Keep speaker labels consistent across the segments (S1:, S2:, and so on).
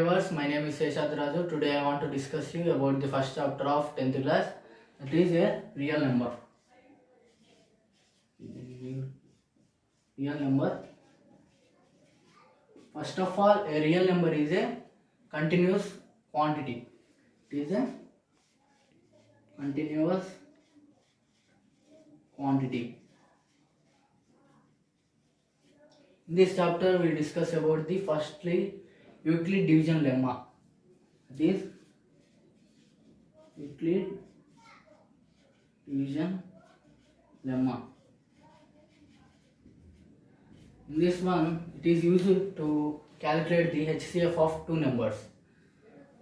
S1: viewers, my name is Seshad Raju. Today I want to discuss you about the first chapter of 10th class. That is a real number. Real number. First of all, a real number is a continuous quantity. It is a continuous quantity. In this chapter, we discuss about the firstly Euclid division lemma. That is Euclid division lemma. In this one, it is used to calculate the HCF of two numbers.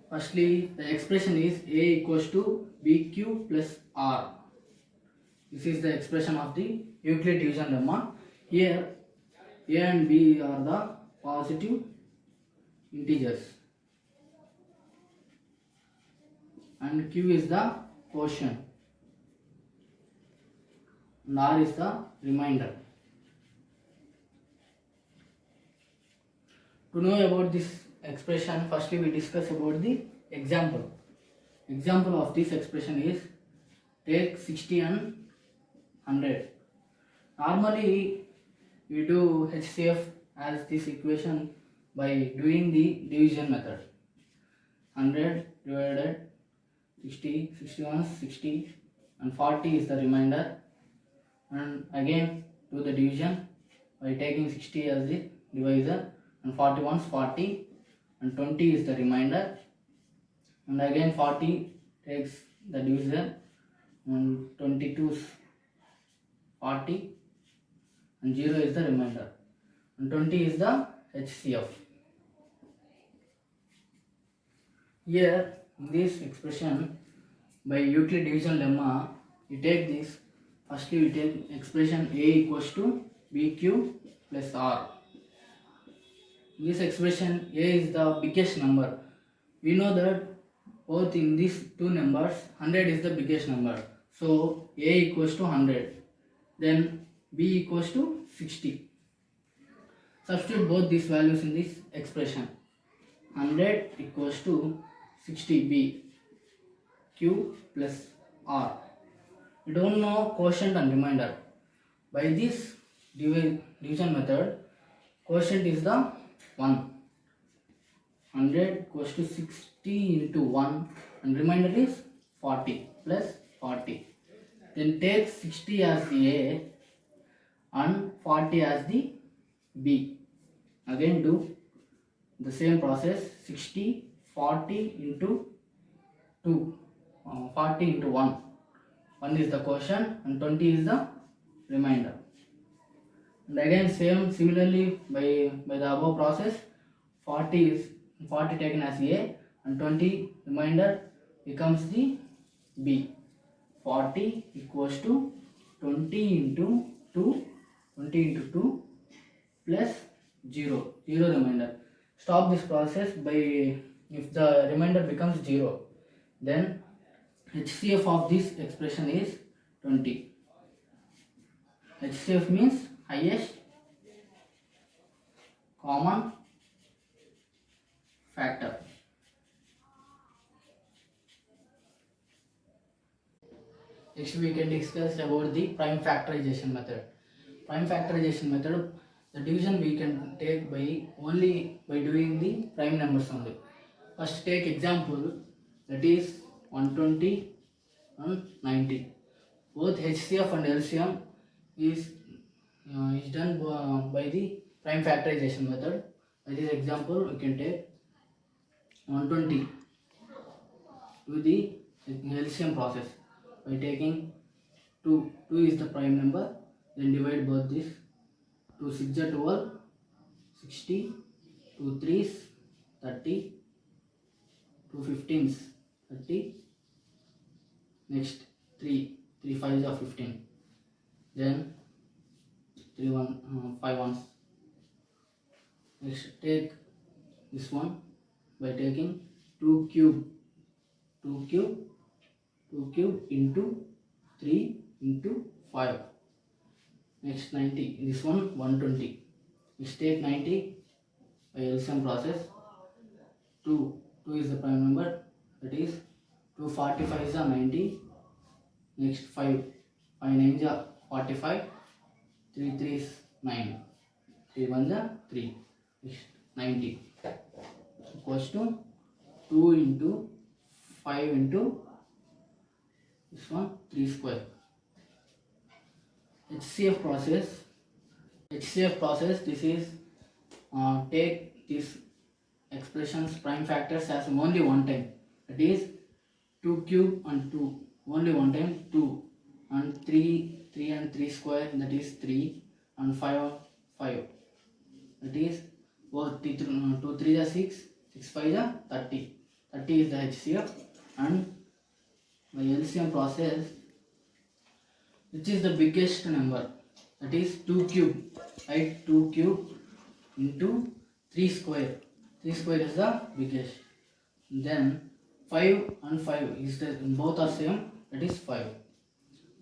S1: Firstly, the expression is A equals to BQ plus R. This is the expression of the Euclid division lemma. Here, A and B are the positive integers and Q is the quotient and R is the remainder. To know about this expression, firstly we discuss about the example. Example of this expression is take 60 and 100. Normally we do HCF as this equation by doing the division method. 100 divided 60, 61, 60 and 40 is the remainder, and again do the division by taking 60 as the divisor and 41 is 40 and 20 is the remainder, and again 40 takes the divisor and 22 is 40 and 0 is the remainder and 20 is the HCF. Here in this expression by Euclid division lemma, we take this. Firstly we take expression A equals to BQ plus R. In this expression A is the biggest number. We know that both in these two numbers 100 is the biggest number. So A equals to 100. Then B equals to 60. Substitute both these values in this expression. 100 equals to 60B Q plus R. We don't know quotient and remainder. By this division method, quotient is the 1. 100 equals to 60 into 1 and remainder is 40 plus 40. Then take 60 as the A and 40 as the B. Again do the same process. 60, 40 into 2, 40 into 1. 1 is the quotient and 20 is the remainder. And again similarly by the above process, 40 taken as A and 20 remainder becomes the B. 40 equals to 20 into 2 plus 0 remainder. Stop this process by if the remainder becomes 0, then HCF of this expression is 20. HCF means highest common factor. Next we can discuss about the prime factorization method. Prime factorization method, the division we can take only by doing the prime numbers only. First take example, that is 120 and 90. Both HCF and LCM is done by the prime factorization method. By this example we can take 120 to the LCM process by taking 2 is the prime number, then divide both this. 2 6 are 12, 60, 2 3s 30, 2 15s 30, next 3 5s are 15, then 5 ones. Next take this one by taking 2 cube into 3 into 5. Next 90, this one 120. Let's take 90 by LCM process. 2. 2 is the prime number, that is 245 is the 90. Next 5. 5 9 is 45. 3 3 is 9. 3 1 is 3. Next 90 equals to 2 into 5 into this one 3 square. HCF process, this is take this expressions prime factors as only one time, that is 2 cube and 2 only one time, 2 and 3 and 3 square, that is 3 and 5 that is 2 3 is 6, 6 5 is 30 is the HCF. And by LCM process, which is the biggest number, that is 2 cube, right? 2 cube into 3 square. 3 square is the biggest. Then 5 and 5 is the both are same, that is 5.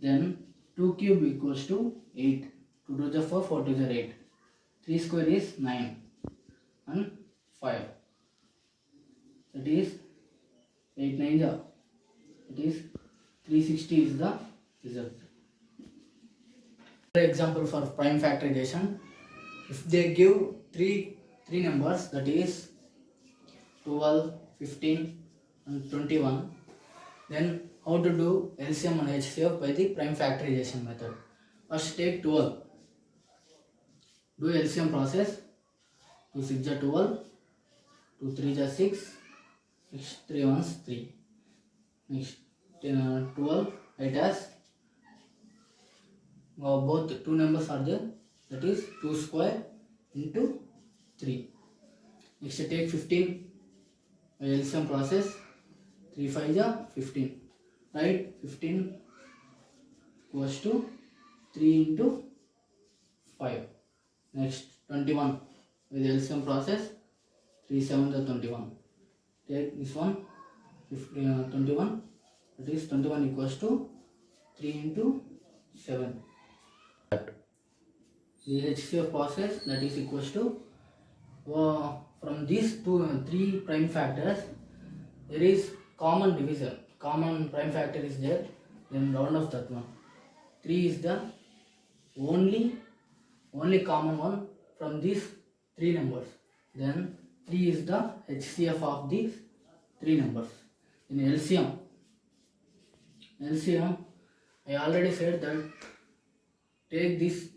S1: Then 2 cube equals to 8. 2 to the 4, 4 to the 8. 3 square is 9 and 5. That is 8 9 is, it is 360 is the result. Example for prime factorization, if they give three numbers, that is 12, 15 and 21, then how to do LCM and HCF by the prime factorization method. First take 12, do LCM process. 2 6 is 12, 2 3 is 6, next 3 1 is 3, next 12 it has both two numbers are there, that is 2 square into 3. Next take 15 by LCM process. 3 5 is 15, right? 15 equals to 3 into 5. Next 21 with LCM process. 3 7 is 21. Take this one, 21, that is 21 equals to 3 into 7. The HCF process, that is equals to from these three prime factors, there is common divisor, common prime factor is there, then round off that one. 3 is the only common one from these three numbers. Then 3 is the HCF of these three numbers. In LCM, I already said that take this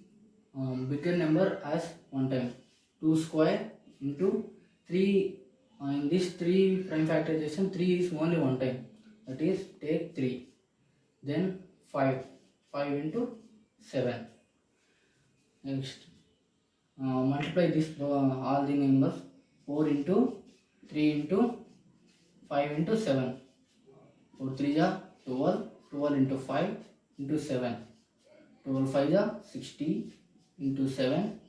S1: bigger number as one time, 2 square into 3. In this 3 prime factorization, 3 is only one time, that is take 3. Then 5 into 7. Next multiply this all the numbers, 4 into 3 into 5 into 7. 4 3 is 12, 12 into 5 into 7. 12 5 is 60 into 7,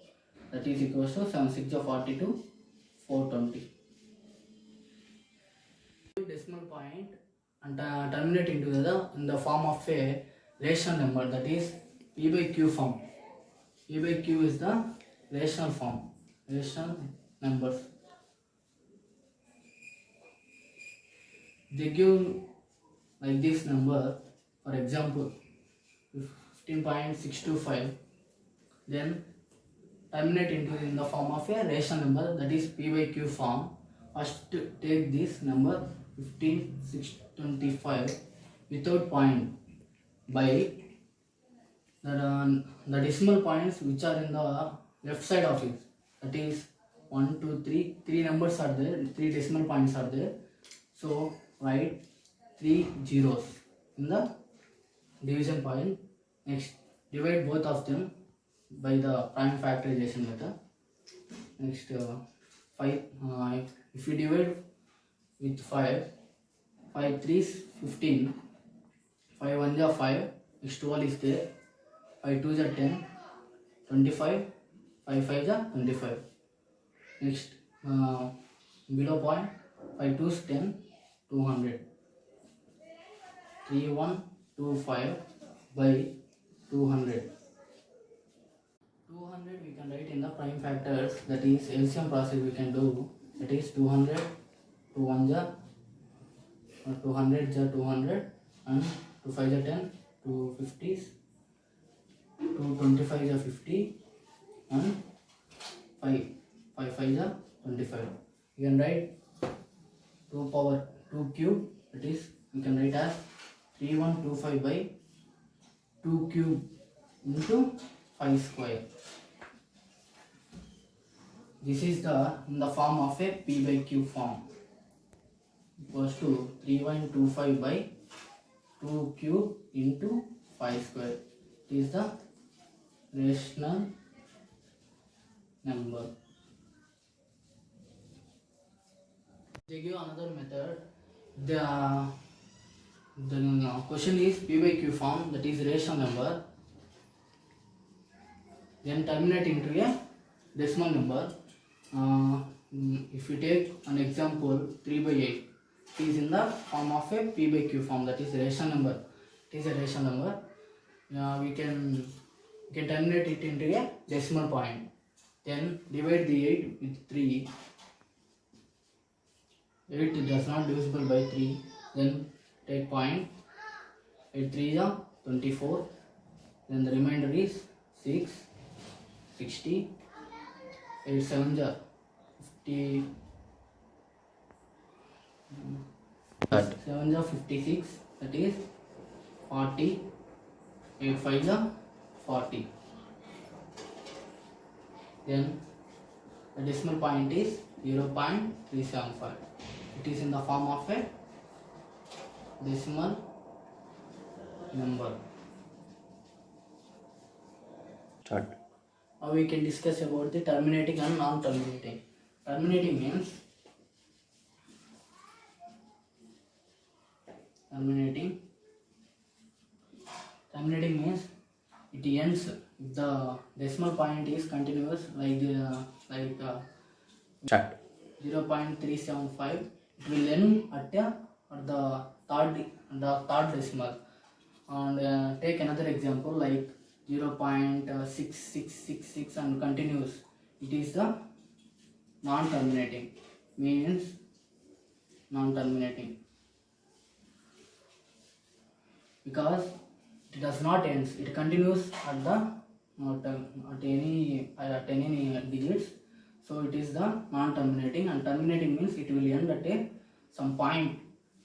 S1: that is equals to 7 6 is 42, 420. Decimal point and terminate into in the form of a rational number, that is P by Q form. P by Q is the rational form, rational numbers. They give like this number, for example 15.625, then terminate into in the form of a rational number, that is P by Q form. First take this number 15.625 without point by the decimal points which are in the left side of it, that is 1 2 3, 3 numbers are there, 3 decimal points are there, so write 3 zeros in the division point. Next divide both of them by the prime factorization method. Next 5 if you divide with 5, 5 3 is 15, 5 1 is 5, next 12 is there, 5 2 is 10, 25, 5 5 is 25. Next below point, 5 2 is 10, 200. 3125 by 200. 200 we can write in the prime factors, that is LCM process we can do, that is 200 2 1 ja 200 ja 200 and 2 5 ja 10, 2 50s, 2 25 ja 50 and 5 5 ja 25. You can write 2 power 2 cube, that is you can write as 3125 by 2 cube into 5 square. This is in the form of a p by q form, equals to 3125 by 2 cube into 5 square. It is the rational number. They give another method. The question is p by q form, that is rational number, then terminate into a decimal number. If we take an example 3 by 8, it is in the form of a p by q form, that is rational number. It is a rational number. We can terminate it into a decimal point. Then divide the 8 with 3. 8 does not divisible by 3. Then take point. 8 3 is 24. Then the remainder is 6, 60. 8 7 is 50. 7 is 56. That is 40. 8 5 is 40. Then the decimal point is 0.375. It is in the form of a decimal number.
S2: Start.
S1: Now we can discuss about the terminating and non-terminating. Terminating means it ends if the decimal point is continuous, like
S2: Start.
S1: 0.375. It will end at the third decimal. And take another example like 0.6666 and continuous. It is the non-terminating. Means non-terminating because it does not end. It continues at the at any digits. So it is the non-terminating. And terminating means it will end at some point,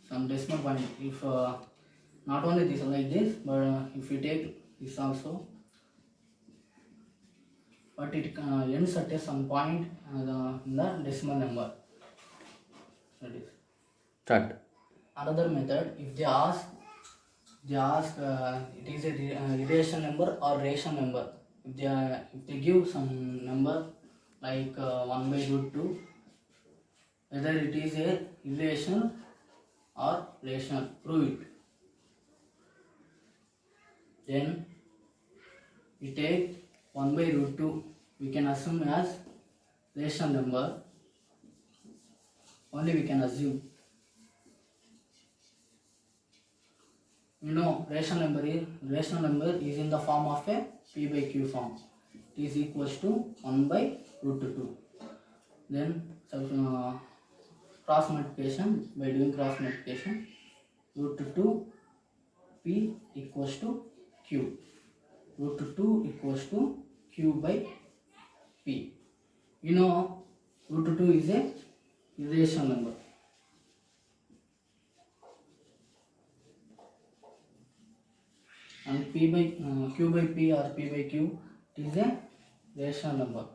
S1: some decimal point. If not only this like this, but if you take this also, but it ends at some point in the decimal number. That is.
S2: Start.
S1: Another method, if they ask it is a irrational number or rational number. If they give some number like 1 by root 2, whether it is a irrational or rational, prove it. Then we take 1 by root 2, we can assume as rational number. Only we can assume. You know, rational number is in the form of a p by q form. It is equals to 1 by root 2. Then cross multiplication, by doing cross multiplication, root 2 p equals to q. Root 2 equals to q by p. You know, root 2 is a irrational number. And p by q by p or p by q, it is a rational number.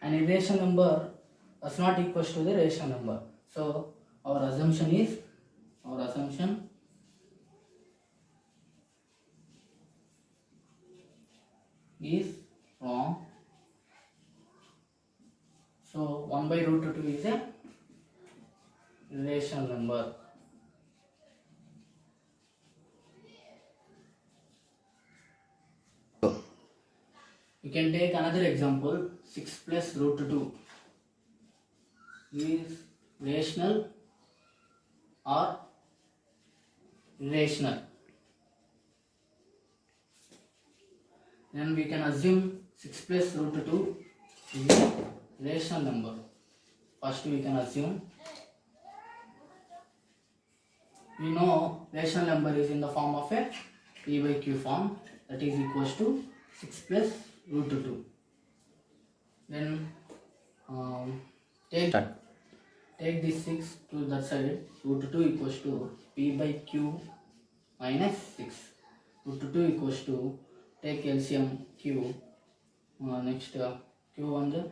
S1: An irrational number does not equals to the rational number. So our assumption is wrong. So 1 by root 2 is a rational number. You can take another example. 6 plus root 2 is rational or irrational. Then we can assume 6 plus root 2 is rational number. First we can assume we know rational number is in the form of a p by q form, that is equals to 6 plus root 2. Then take
S2: Start.
S1: this 6 to that side. Root 2 equals to p by q minus 6. Root 2 equals to, take LCM q, next q on the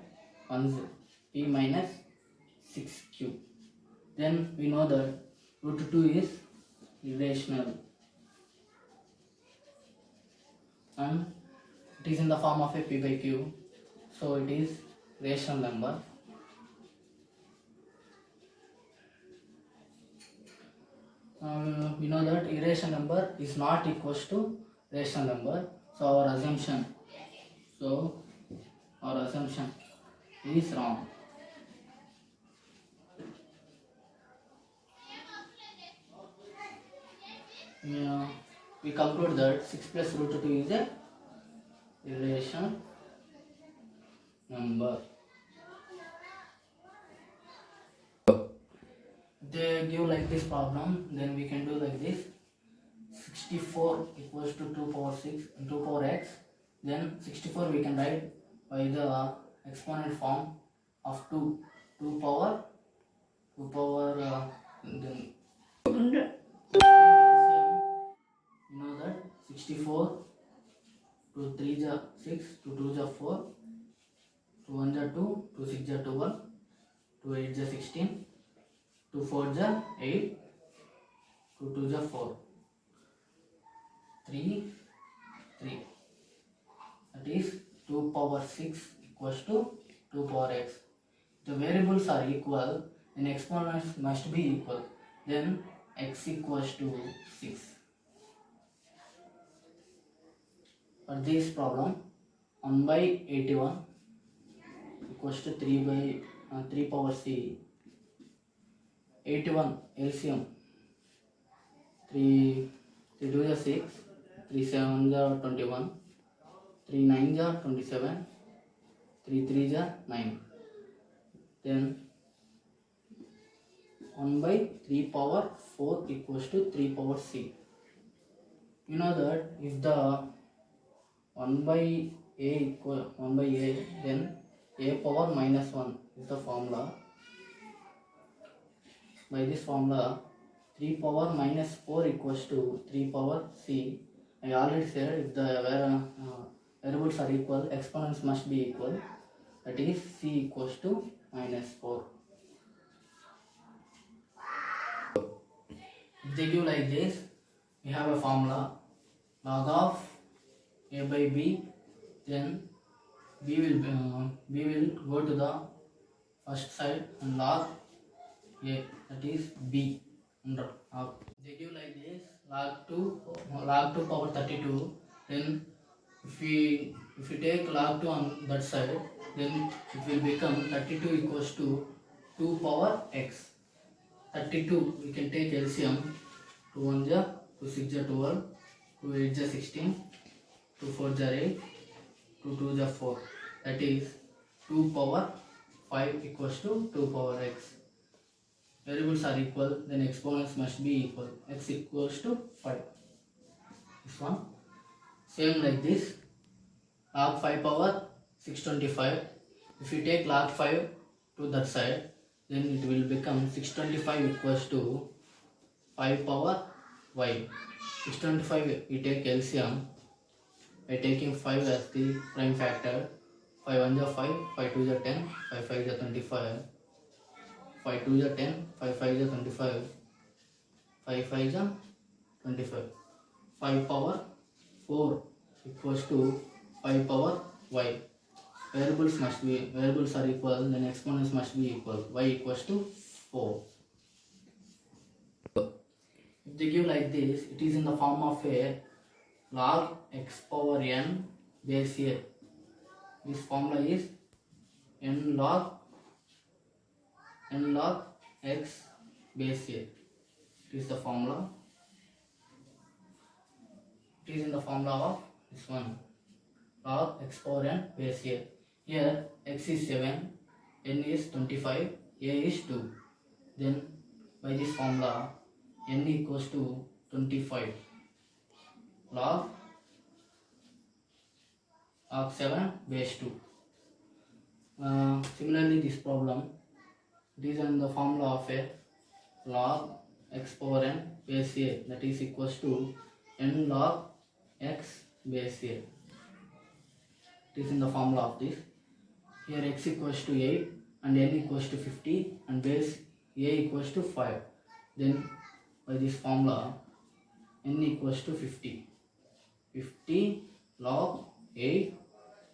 S1: 1 p minus 6q. Then we know that root 2 is irrational and it is in the form of a p by q, so it is rational number. We know that irrational number is not equals to rational number, so our assumption is wrong. We conclude that 6 plus root 2 is a irrational number. They give like this problem, then we can do like this. 64 equals to 2 power 6 and 2 power x. Then 64 we can write by the exponent form of 2 power then you know that 64 to 3 is 6, to 2 is 4, to 1 is 2, to 6 is 12, to 8 is 16, to 4 is 8, to 2 is 4, 3, 3. That is 2 power 6 equals to 2 power x. The variables are equal, then exponents must be equal. Then x equals to 6. For this problem, 1 by 81 equals to 3 by 3 power c. 81 LCM. 3 2 is 6, 3 7 is 21, 3 9 is 27, 3 3 is 9. Then 1 by 3 power 4 equals to 3 power c. You know that if the 1 by a equal 1 by a, then a power minus 1 is the formula. By this formula, 3 power minus 4 equals to 3 power c. I already said if the variables are equal, exponents must be equal. That is c equals to minus 4. If they give like this, we have a formula log of a by b, then b will go to the first side and log a, that is b under log. They give like this, log 2 power 32. Then if we take log 2 on that side, then it will become 32 equals to 2 power x. 32 we can take LCM. 2 1 is 2 6 is 12, 2 8 is 16, 2 4 is 8, 2 2 is 4. That is 2 power 5 equals to 2 power x. Variables are equal, then exponents must be equal. X equals to 5. This one. Same like this. Log 5 power 625. If you take log 5 to that side, then it will become 625 equals to 5 power y. 625 we take LCM by taking 5 as the prime factor. 5 1 is 5, 5 2 is 10, 5 5 is 25, 5 2 is 10, 5 5 is 25, 5 5 is 25. 5 power 4 equals to 5 power y. Variables are equal, then exponents must be equal. Y equals to 4. If they give like this, it is in the form of a log x power n base a. This formula is n log x base a. It is the formula. It is in the formula of this one, log x power n base a. Here x is 7, n is 25, a is 2. Then by this formula n equals to 25 log of 7 base 2. Similarly, this problem, it is in the formula of a log x power n base a, that is equals to n log x base a. It is in the formula of this. Here x equals to 8 and n equals to 50 and base a equals to 5. Then by this formula n equals to 50. 50 log 8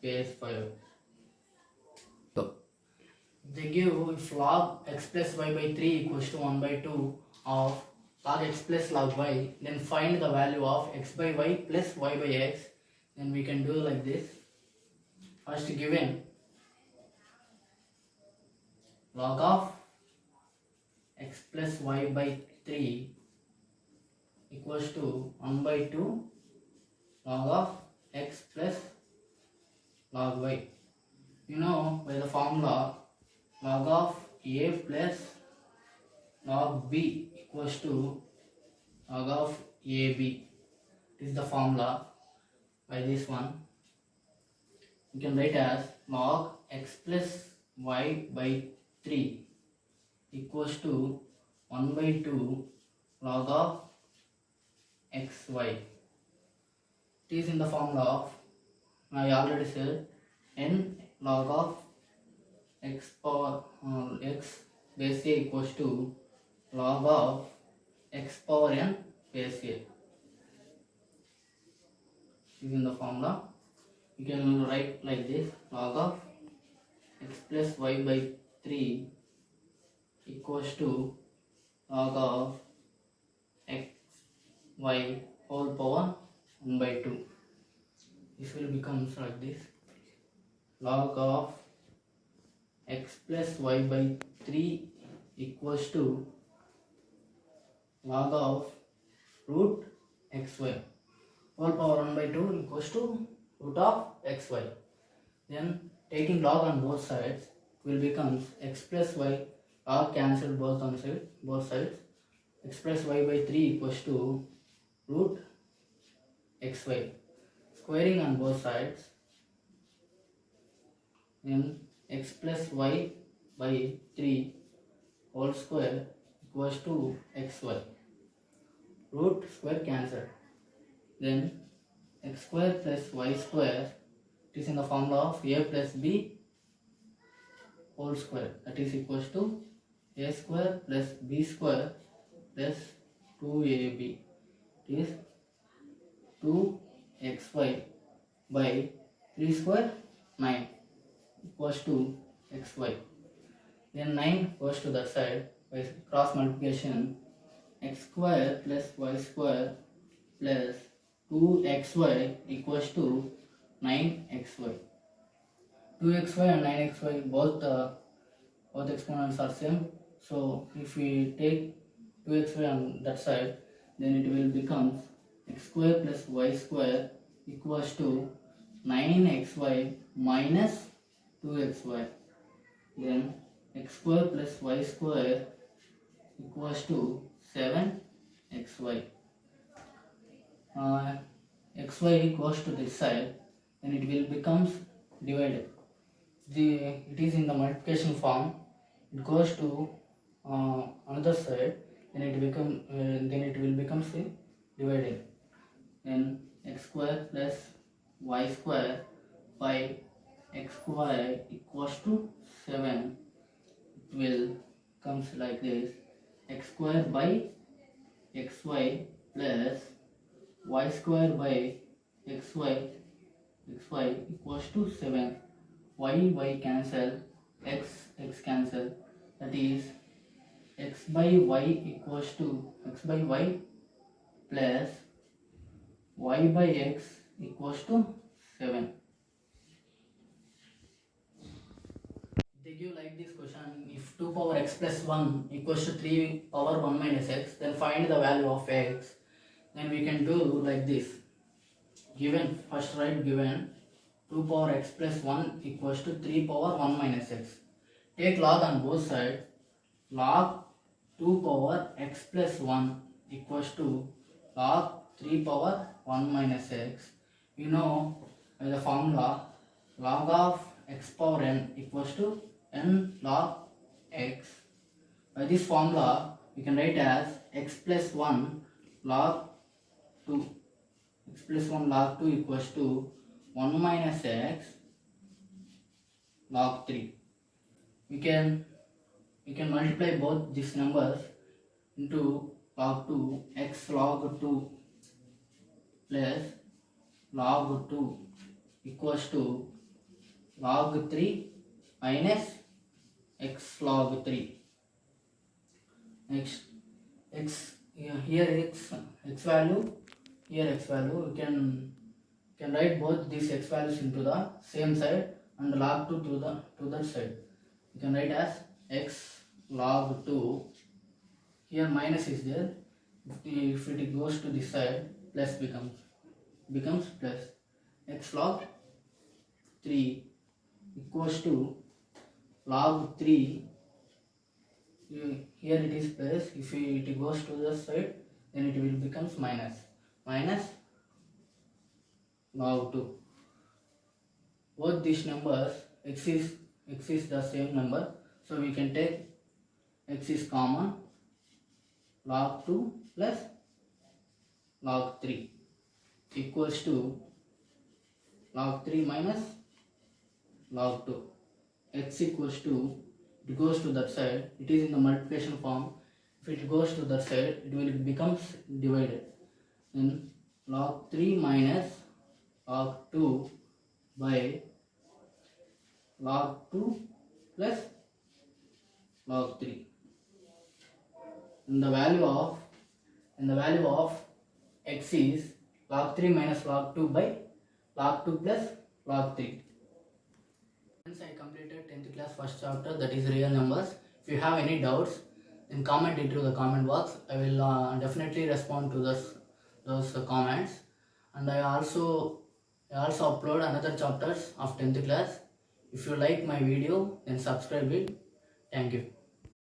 S1: base 5.
S2: So,
S1: They give if log x plus y by 3 equals to 1 by 2 of log x plus log y, then find the value of x by y plus y by x. Then we can do like this. First given log of x plus y by 3 equals to 1 by 2 log of x plus log y. You know by the formula log of a plus log b equals to log of ab. This is the formula. By this one you can write as log x plus y by 3 equals to 1 by 2 log of xy. It is in the formula of, I already said, n log of x power x base a equals to log of x power n base a. Is in the formula. You can write like this: log of x plus y by 3 equals to log of x y whole power 1 by 2. This will become like this: log of x plus y by 3 equals to log of root xy whole power 1 by 2 equals to root of xy. Then taking log on both sides, it will become x plus y, log cancel both sides. X plus y by 3 equals to root xy. Squaring on both sides, then x plus y by 3 whole square equals to xy. Root square cancelled. Then x square plus y square, it is in the formula of a plus b whole square, that is equals to a square plus b square plus 2ab. It is 2xy by 3 square 9 equals to xy. Then 9 goes to that side by cross multiplication. X square plus y square plus 2xy equals to 9xy. 2xy and 9xy both exponents are same. So if we take 2xy on that side, then it will become x square plus y square equals to 9xy minus 2xy. Then x square plus y square equals to 7xy. Xy goes to this side, then it will becomes divided. It is in the multiplication form. It goes to another side, then it will become divided. Then x square plus y square by x square equals to 7. It will comes like this: x square by xy plus y square by xy equals to 7. Y cancel, x cancel, that is x by y equals to x by y plus y by x equals to 7. They give like this question: if 2 power x plus 1 equals to 3 power 1 minus x, then find the value of x. Then we can do like this: given, first write given 2 power x plus 1 equals to 3 power 1 minus x. Take log on both sides. Log 2 power x plus 1 equals to log 3 power 1 minus x. We know by the formula log of x power n equals to n log x. By this formula we can write as x plus 1 log 2. X plus 1 log 2 equals to 1 minus x log 3. We can multiply both these numbers into log 2, x log 2 plus log 2 equals to log 3 minus x log 3. Next, here x value, here x value, we can write both these x values into the same side and log 2 to that side. You can write as x log 2. Here minus is there. If it goes to this side, plus becomes plus. X log 3 equals to log 3. Here it is plus. If it goes to the side, then it will becomes minus log 2. Both these numbers, x is the same number, so we can take x is common. Log 2 plus log 3 equals to log 3 minus log 2. X equals to, it goes to that side, it is in the multiplication form. If it goes to that side, it will becomes divided. Then log 3 minus log 2 by log 2 plus log 3. And the value of x is log 3 minus log 2 by log 2 plus log 3. Since I completed 10th class first chapter, that is real numbers. If you have any doubts, then comment it to the comment box. I will definitely respond to those comments. And I also upload another chapters of 10th class. If you like my video, then subscribe it. Thank you.